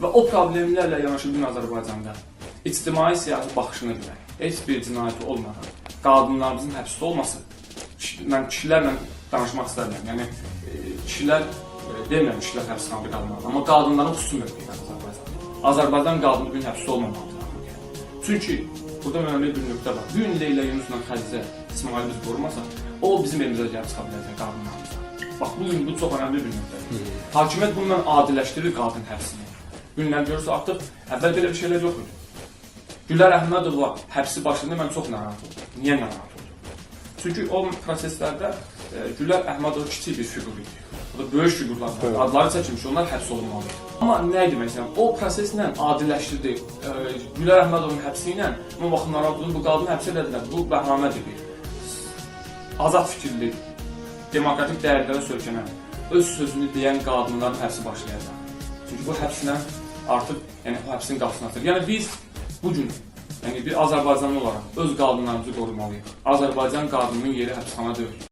Və o problemlərlə yanaşı bugün Azərbaycanda ictimai siyasi baxışına görə heç bir cinayəti olmadan qadınlarımızın həbsdə olması, mən kişilərlə danışmaq istəmirəm. Yəni, kişilər, demirəm kişilər həbsxanada qalmalıdır, amma qadınların xüsusi mövqeyidir Azərbaycanda. Azərbaycan qadını bugün həbsdə olmamalıdır. Çünki burada önəmli bir nöqtə var. Bugün Leyla Yunusla Xədicə İsmail biz qorumasa, o bizim evimizə gəlib çıxa biləcək qadınlarımıza. Bax, bugün bu çox önəmli bir nöqtədir. Hakimiyyət bununla adiləşdirir qadın həbsini. Günlər görürsə, artıq əvvəl belə bir şeylər yox idi. Gülər Əhmədova həbsi başında mən çox narahat oldum. Niyə narahat oldum? Çünki o proseslərdə Gülər Əhmədova kiçik bir fiqur idi. O da böyük fiqurlar var. Adları çəkilmiş, onlar həbs olunmalıdır. Amma nə demək istəyirəm? O proseslə adiləşdirdi. Gülər Əhmədovun həbsi ilə bu vaxt narahat oldum. Bu qadını həbs elədilər. Bu bəhanədir bir. Azad fikirli, demokratik dəyərlərə söykənən, öz sözünü deyən qadınların həbsi başlayacaq. Çünki bu həbslə artıq o həbsin qapısını atır. Yəni biz bugün bir Azərbaycanlı olaraq öz qadınlarımızı qorumalıyıq. Azərbaycan qadınının yeri həbsxana deyil.